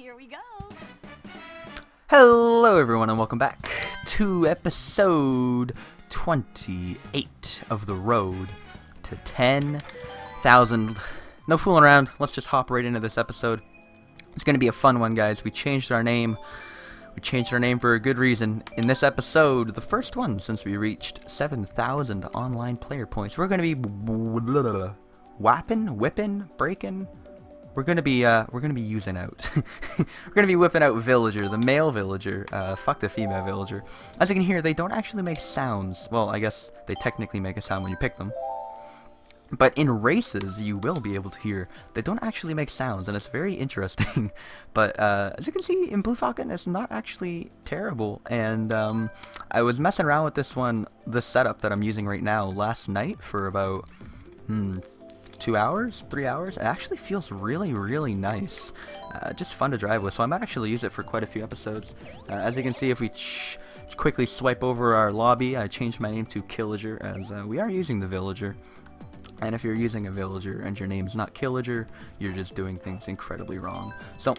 Here we go. Hello everyone and welcome back to episode 28 of the road to 10,000. No fooling around, let's just hop right into this episode. It's going to be a fun one, guys. We changed our name. We changed our name for a good reason. In this episode, the first one since we reached 7,000 online player points, we're going to be whipping, breaking. We're gonna be using out. We're gonna be whipping out Villager, the male Villager. Fuck the female Villager. As you can hear, they don't actually make sounds. Well, I guess they technically make a sound when you pick them. But in races, you will be able to hear they don't actually make sounds, and it's very interesting. But as you can see, in Blue Falcon, it's not actually terrible. And I was messing around with this setup that I'm using right now last night for about 2 hours, 3 hours. It actually feels really, really nice. Just fun to drive with, so I might actually use it for quite a few episodes. As you can see, if we quickly swipe over our lobby, I changed my name to Killager, as we are using the Villager. And if you're using a Villager and your name's not Killager, you're just doing things incredibly wrong. So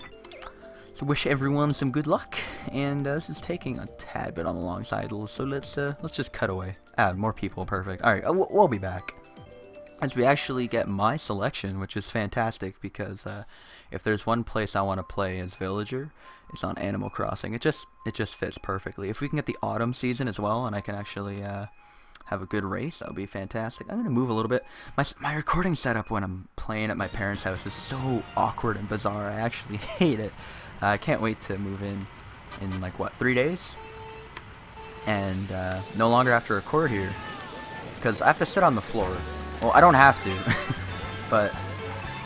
wish everyone some good luck, and this is taking a tad bit on the long side, so let's just cut away. More people, perfect. Alright, we'll be back. As we actually get my selection, which is fantastic, because if there's one place I want to play as Villager, it's on Animal Crossing. It just fits perfectly. If we can get the autumn season as well, and I can actually have a good race, that would be fantastic. I'm gonna move a little bit. My recording setup when I'm playing at my parents' house is so awkward and bizarre. I actually hate it. I can't wait to move in like what, 3 days, and no longer have to record here because I have to sit on the floor. Well, I don't have to, but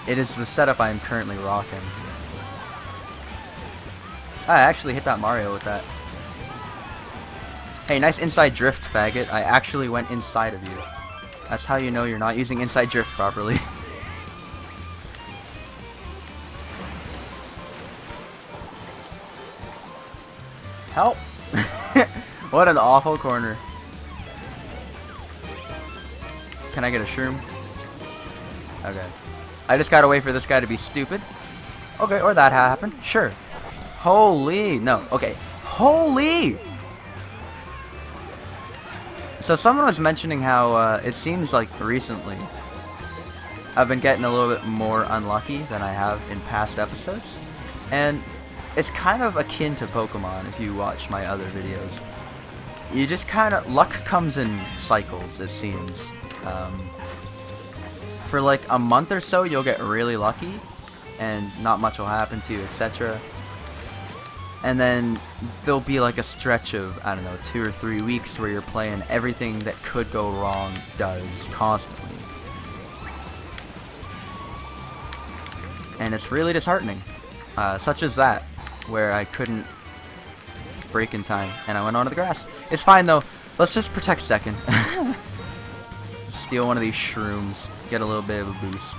it is the setup I am currently rocking. I actually hit that Mario with that. Hey, nice inside drift, faggot. I actually went inside of you. That's how you know you're not using inside drift properly. Help! What an awful corner. Can I get a shroom? Okay. I just gotta wait for this guy to be stupid. Okay, or that happened. Sure. Holy! No. Okay. Holy! So someone was mentioning how it seems like recently I've been getting a little bit more unlucky than I have in past episodes. And it's kind of akin to Pokemon if you watch my other videos. You just kind of... luck comes in cycles, it seems. For like a month or so, you'll get really lucky, and not much will happen to you, etc. And then there'll be like a stretch of, I don't know, 2 or 3 weeks where you're playing everything that could go wrong does constantly. And it's really disheartening. Such as that, where I couldn't break in time, and I went onto the grass. It's fine though. Let's just protect second. Steal one of these shrooms, get a little bit of a boost.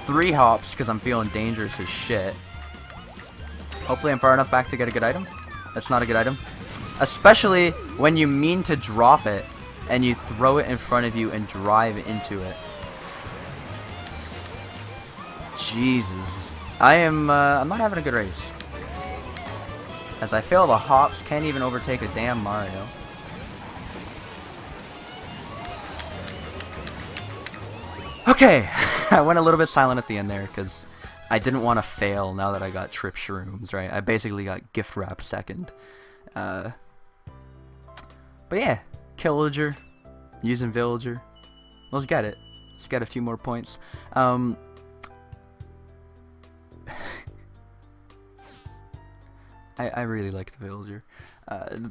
3 hops because I'm feeling dangerous as shit. Hopefully I'm far enough back to get a good item. That's not a good item. Especially when you mean to drop it and you throw it in front of you and drive into it. Jesus. I'm not having a good race. As I fail the hops, can't even overtake a damn Mario. Okay, I went a little bit silent at the end there because I didn't want to fail now that I got trip shrooms, right? I basically got gift wrap second. But yeah, Killager, using Villager. Let's get it. Let's get a few more points. I really like the Villager.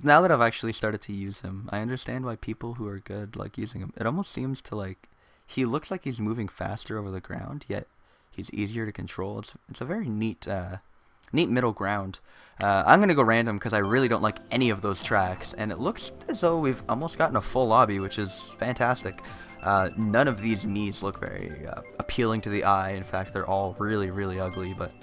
Now that I've actually started to use him, I understand why people who are good like using him. It almost seems to like... he looks like he's moving faster over the ground, yet he's easier to control. It's a very neat middle ground. I'm gonna go random because I really don't like any of those tracks, and it looks as though we've almost gotten a full lobby, which is fantastic. None of these Miis look very appealing to the eye. In fact, they're all really, really ugly. But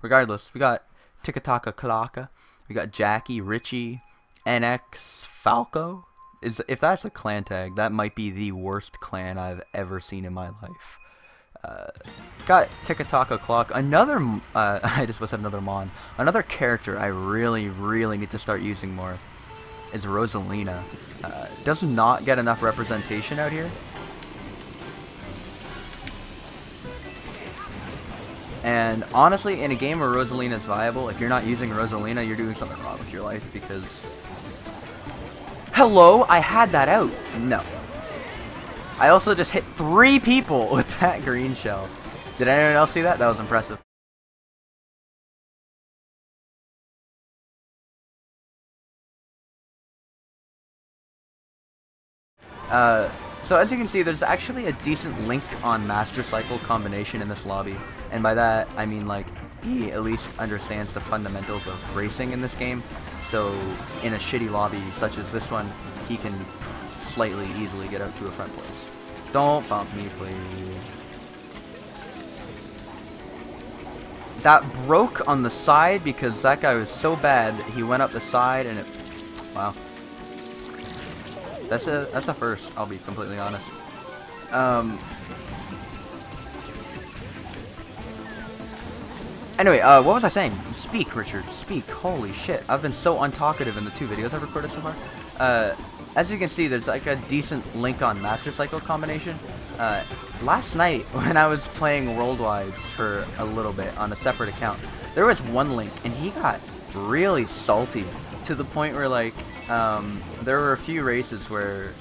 regardless, we got Tikataka Kalaka, we got Jackie, Richie, NX, Falco. If that's a clan tag, that might be the worst clan I've ever seen in my life. Got Tick-a-Tock Clock. Another, I just said another Mon. Another character I really need to start using more is Rosalina. Does not get enough representation out here. And honestly, in a game where Rosalina is viable, if you're not using Rosalina, you're doing something wrong with your life, because... Hello? I had that out! No. I also just hit 3 people with that green shell. Did anyone else see that? That was impressive. So as you can see, there's actually a decent Link on Master Cycle combination in this lobby. And by that, I mean, like, he at least understands the fundamentals of racing in this game. So in a shitty lobby such as this one, he can slightly easily get out to a front place. Don't bump me, please. That broke on the side because that guy was so bad, he went up the side and it... Wow. That's a first, I'll be completely honest. Anyway, what was I saying? Speak, Richard, speak. Holy shit, I've been so untalkative in the 2 videos I've recorded so far. As you can see, there's like a decent Link on Master Cycle combination. Last night, when I was playing Worldwides for a little bit on a separate account, there was one Link, and he got really salty to the point where, like, there were a few races where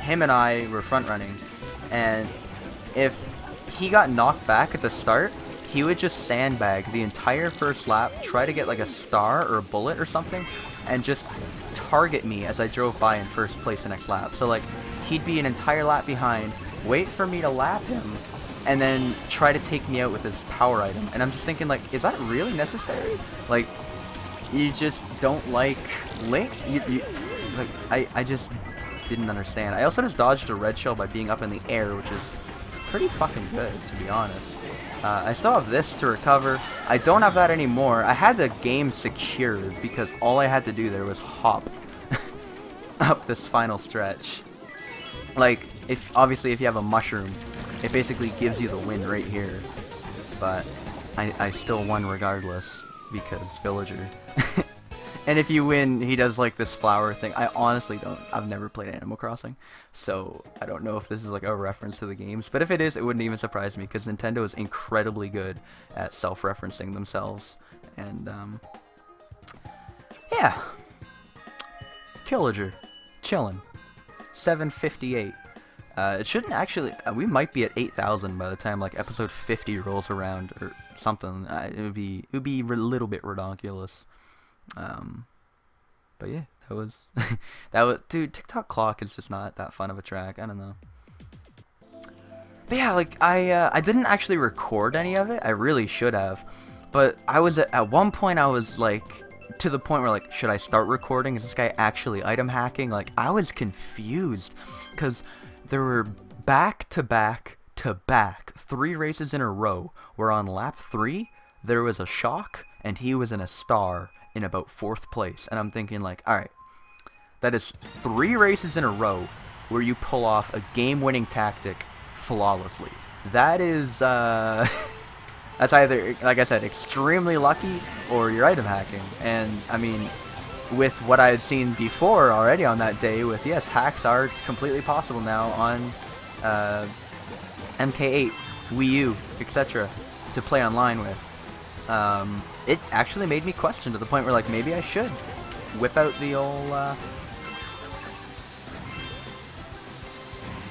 him and I were front running, and if he got knocked back at the start, he would just sandbag the entire first lap, try to get like a star or a bullet or something, and just target me as I drove by in first place the next lap. So like, he'd be an entire lap behind, wait for me to lap him, and then try to take me out with his power item. And I'm just thinking, like, is that really necessary? Like, you just don't like Link? Like, I just didn't understand. I also just dodged a red shell by being up in the air, which is pretty fucking good, to be honest. I still have this to recover. I don't have that anymore. I had the game secured because all I had to do there was hop up this final stretch. Like, obviously if you have a mushroom, it basically gives you the win right here. But I still won regardless because villager. And if you win, he does like this flower thing. I honestly don't. I've never played Animal Crossing, so I don't know if this is like a reference to the games. But if it is, it wouldn't even surprise me because Nintendo is incredibly good at self-referencing themselves. And yeah, Killager, chillin', 758. It shouldn't actually. We might be at 8,000 by the time like episode 50 rolls around or something. It would be a little bit ridiculous. But yeah, that was dude, Tick-Tock Clock is just not that fun of a track. I don't know. But yeah, like I didn't actually record any of it. I really should have. But I was at one point I was like to the point where like, should I start recording? Is this guy actually item hacking? Like, I was confused because there were back to back 3 races in a row where on lap 3 there was a shock and he was in a star in about 4th place, and I'm thinking like, alright, that is 3 races in a row where you pull off a game-winning tactic flawlessly. That is, that's either, like I said, extremely lucky, or you're item hacking. And, I mean, with what I had seen before already on that day, with, yes, hacks are completely possible now on MK8, Wii U, etc., to play online with. It actually made me question to the point where, like, maybe I should whip out the old,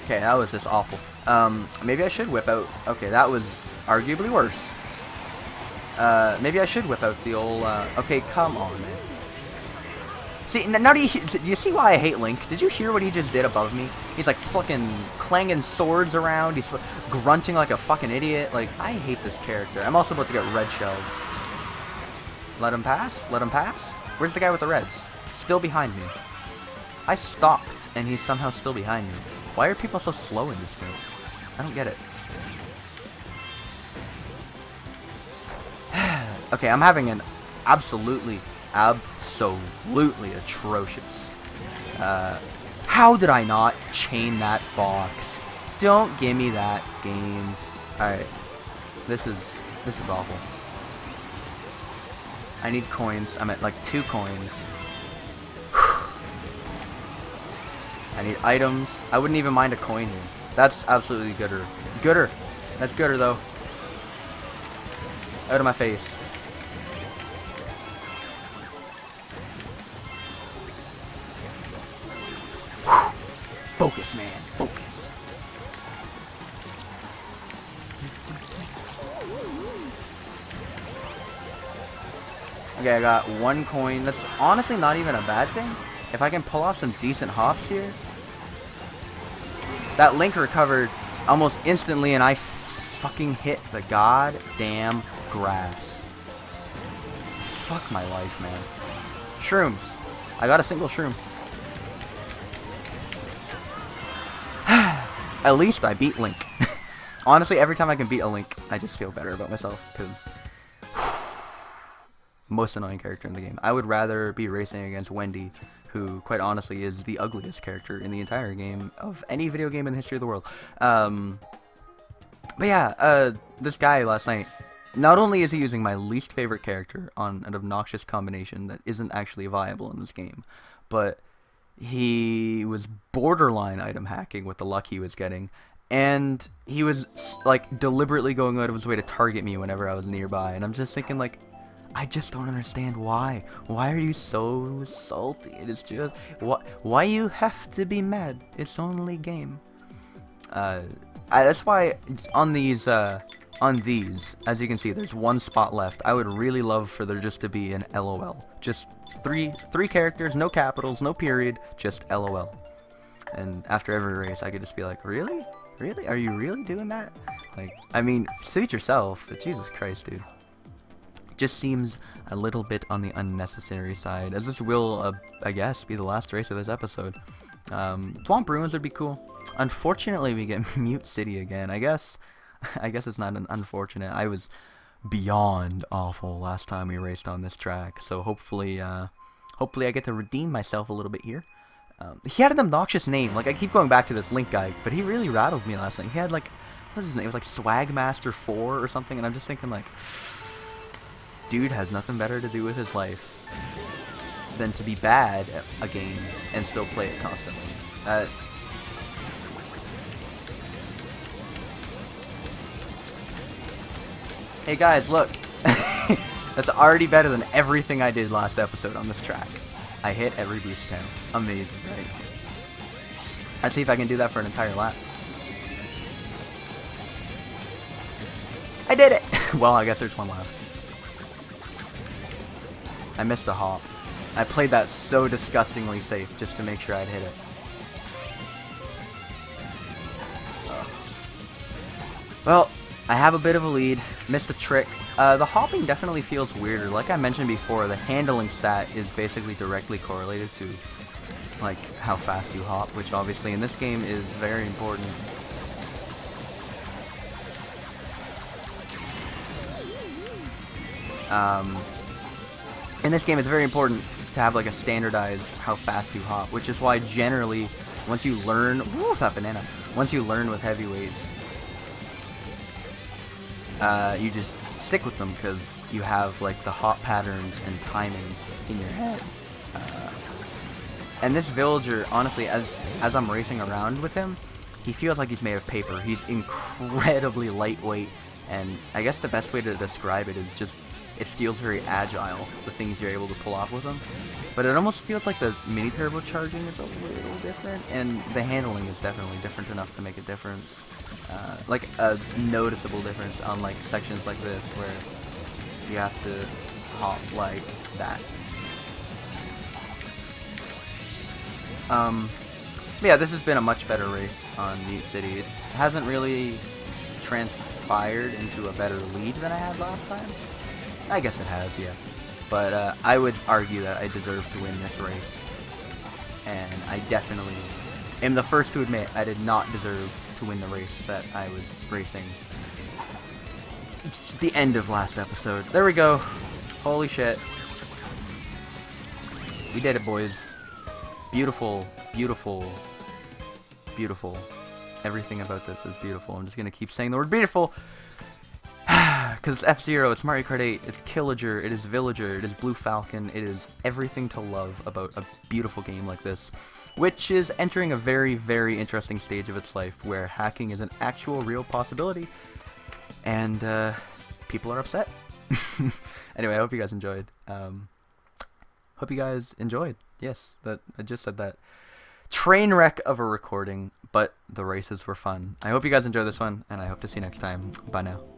okay, that was just awful. Maybe I should whip out, okay, that was arguably worse. Maybe I should whip out the old, okay, come on, man. See, now do you see why I hate Link? Did you hear what he just did above me? He's like fucking clanging swords around, he's grunting like a fucking idiot. Like, I hate this character. I'm also about to get red shelled. Let him pass? Let him pass? Where's the guy with the reds? Still behind me. I stopped, and he's somehow still behind me. Why are people so slow in this game? I don't get it. Okay, I'm having an absolutely atrocious. How did I not chain that box? Don't give me that game. Alright. This is awful. I need coins. I'm at like 2 coins. I need items. I wouldn't even mind a coin here. That's absolutely gooder. Gooder! That's gooder though. Out of my face. Focus, man. Focus. Okay, I got 1 coin. That's honestly not even a bad thing. If I can pull off some decent hops here. That Link recovered almost instantly and I fucking hit the goddamn grass. Fuck my life, man. Shrooms. I got a single shroom. At least I beat Link. Honestly, every time I can beat a Link, I just feel better about myself, because most annoying character in the game. I would rather be racing against Wendy, who, quite honestly, is the ugliest character in the entire game of any video game in the history of the world. But yeah, this guy last night, not only is he using my least favorite character on an obnoxious combination that isn't actually viable in this game, but he was borderline item hacking with the luck he was getting, and he was like deliberately going out of his way to target me whenever I was nearby, and I'm just thinking, like, I just don't understand why. Why are you so salty? It is just why you have to be mad? It's only game. That's why on these, as you can see, there's 1 spot left. I would really love for there just to be an LOL. Just three characters, no capitals, no period, just LOL. And after every race, I could just be like, really? Really? Are you really doing that? Like, I mean, suit yourself, but Jesus Christ, dude. Just seems a little bit on the unnecessary side, as this will, I guess, be the last race of this episode. Swamp Ruins would be cool. Unfortunately, we get Mute City again. I guess it's not an unfortunate. I was beyond awful last time we raced on this track, so hopefully I get to redeem myself a little bit here. He had an obnoxious name. Like, I keep going back to this Link guy, but he really rattled me last night. He had, like, what was his name? It was like Swagmaster 4 or something, and I'm just thinking, like, dude has nothing better to do with his life than to be bad at a game and still play it constantly. Hey guys, look. That's already better than everything I did last episode on this track. I hit every boost count. Amazing, right? Let's see if I can do that for an entire lap. I did it! Well, I guess there's 1 left. I missed a hop. I played that so disgustingly safe just to make sure I'd hit it. Well, I have a bit of a lead. Missed a trick. The hopping definitely feels weirder. Like I mentioned before, the handling stat is basically directly correlated to like how fast you hop, which obviously in this game is very important. In this game, it's very important to have like a standardized how fast you hop, which is why generally, once you learn, that banana. Once you learn with heavyweights, you just stick with them because you have like the hop patterns and timings in your head. And this villager, honestly, as I'm racing around with him, he feels like he's made of paper. He's incredibly lightweight, and I guess the best way to describe it is just it feels very agile, the things you're able to pull off with them. But it almost feels like the mini turbocharging is a little different, and the handling is definitely different enough to make a difference. Like a noticeable difference on like sections like this where you have to hop like that. Yeah, this has been a much better race on Mute City. It hasn't really transpired into a better lead than I had last time. I guess it has, yeah. But I would argue that I deserve to win this race. And I definitely am the first to admit I did not deserve to win the race that I was racing. It's the end of last episode. There we go. Holy shit. We did it, boys. Beautiful, beautiful, beautiful. Everything about this is beautiful. I'm just gonna keep saying the word beautiful. Because it's F-Zero, it's Mario Kart 8, it's Killager, it is Villager, it is Blue Falcon, it is everything to love about a beautiful game like this, which is entering a very, very interesting stage of its life where hacking is an actual real possibility, and people are upset. Anyway, I hope you guys enjoyed. Yes, that I just said that. Train wreck of a recording, but the races were fun. I hope you guys enjoyed this one, and I hope to see you next time. Bye now.